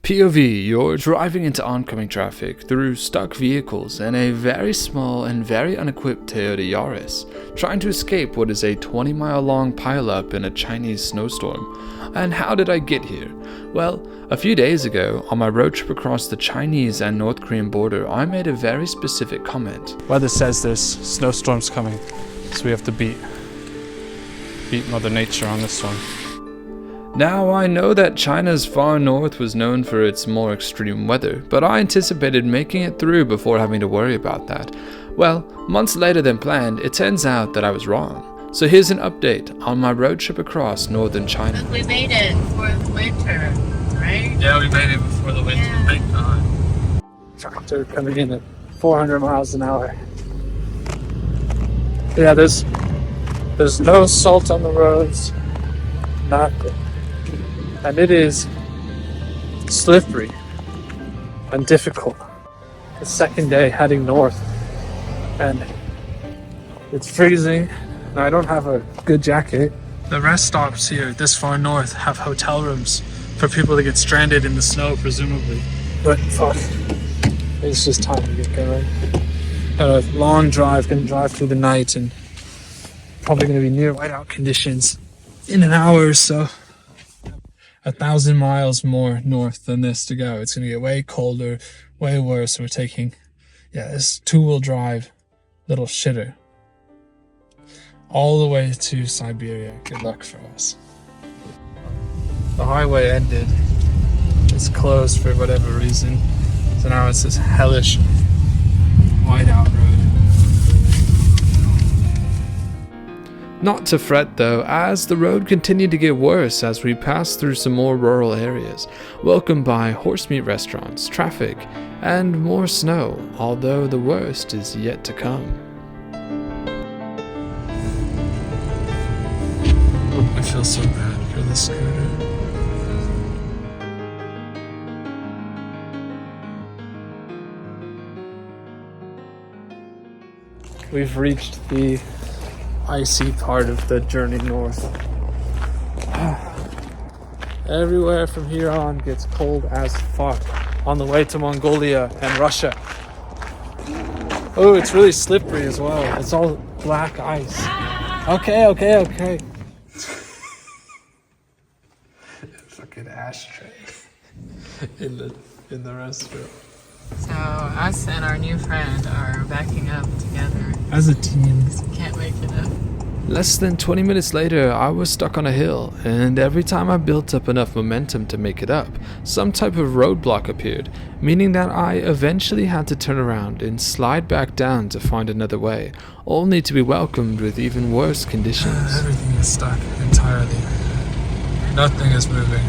POV, you're driving into oncoming traffic through stuck vehicles in a very small and very unequipped Toyota Yaris, trying to escape what is a 20-mile-long pileup in a Chinese snowstorm. And how did I get here? Well, a few days ago, on my road trip across the Chinese and North Korean border, I made a very specific comment. Weather says there's snowstorms coming, so we have to beat Mother Nature on this one. Now, I know that China's far north was known for its more extreme weather, but I anticipated making it through before having to worry about that. Well, months later than planned, it turns out that I was wrong. So here's an update on my road trip across northern China. But we made it for the winter, right? Yeah, we made it before the winter. Yeah. Thank God. Tractor coming in at 400 miles an hour. Yeah, there's no salt on the roads, nothing. And it is slippery and difficult. The second day heading north, and it's freezing, and I don't have a good jacket. The rest stops here this far north have hotel rooms for people to get stranded in the snow, presumably. But fuck, it's just time to get going. Got a long drive, gonna drive through the night, and probably gonna be near whiteout conditions in an hour or so. 1,000 miles more north than this to go. It's gonna get way colder, way worse. So we're taking, this 2-wheel drive little shitter all the way to Siberia. Good luck for us. The highway ended. It's closed for whatever reason. So now it's this hellish whiteout road. Not to fret though, as the road continued to get worse as we passed through some more rural areas, welcomed by horse meat restaurants, traffic, and more snow, although the worst is yet to come. I feel so bad for the scooter. We've reached the icy part of the journey north. Everywhere from here on gets cold as fuck on the way to Mongolia and Russia. Oh, it's really slippery as well. It's all black ice. Okay. Fucking ashtray in the restaurant. So us and our new friend are backing up together. As a team. Can't make it up. Less than 20 minutes later, I was stuck on a hill, and every time I built up enough momentum to make it up, some type of roadblock appeared, meaning that I eventually had to turn around and slide back down to find another way, only to be welcomed with even worse conditions. Everything is stuck entirely. Nothing is moving.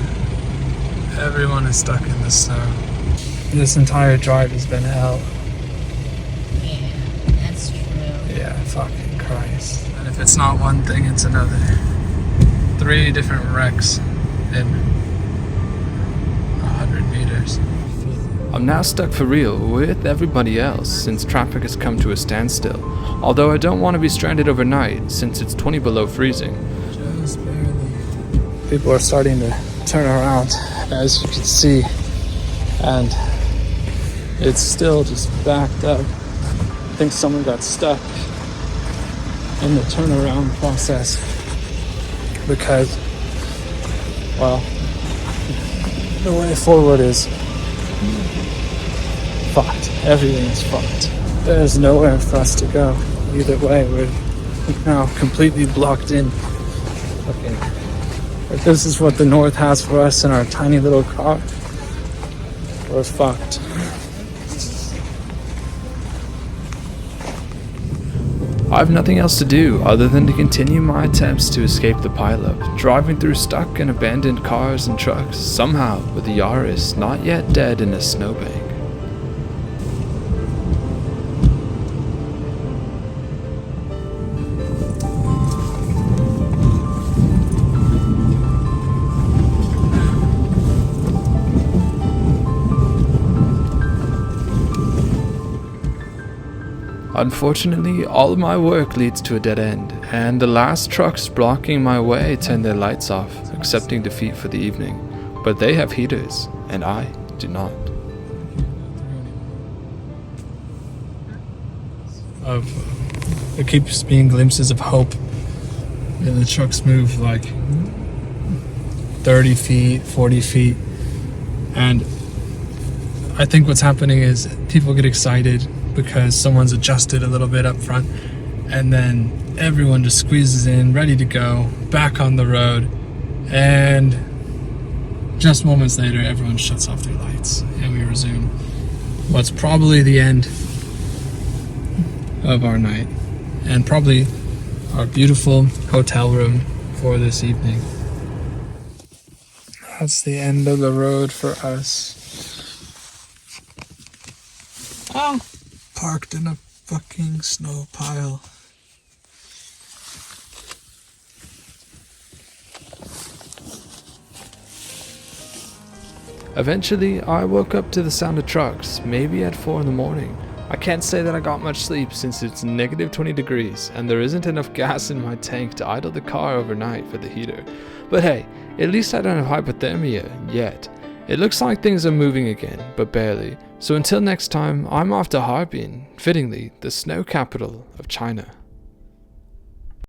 Everyone is stuck in the snow. This entire drive has been hell. Yeah, that's true. Yeah, fucking Christ. And if it's not one thing, it's another. 3 different wrecks in 100 meters. I'm now stuck for real with everybody else since traffic has come to a standstill, although I don't want to be stranded overnight since it's 20 below freezing. Just barely. People are starting to turn around, as you can see, and it's still just backed up. I think someone got stuck in the turnaround process because, well, the way forward is fucked. Everything is fucked. There's nowhere for us to go. Either way, we're now completely blocked in. Okay. If this is what the North has for us in our tiny little car, we're fucked. I have nothing else to do other than to continue my attempts to escape the pileup, driving through stuck and abandoned cars and trucks, somehow with the Yaris not yet dead in a snowbank. Unfortunately, all of my work leads to a dead end, and the last trucks blocking my way turn their lights off, accepting defeat for the evening. But they have heaters, and I do not. There keeps being glimpses of hope. And the trucks move like 30 feet, 40 feet. And I think what's happening is people get excited because someone's adjusted a little bit up front. And then everyone just squeezes in, ready to go, back on the road. And just moments later, everyone shuts off their lights and we resume what's probably the end of our night and probably our beautiful hotel room for this evening. That's the end of the road for us. Oh, Parked in a fucking snow pile. Eventually, I woke up to the sound of trucks, maybe at 4 in the morning. I can't say that I got much sleep since it's negative 20 degrees and there isn't enough gas in my tank to idle the car overnight for the heater. But hey, at least I don't have hypothermia yet. It looks like things are moving again, but barely. So until next time, I'm off to Harbin, fittingly the snow capital of China.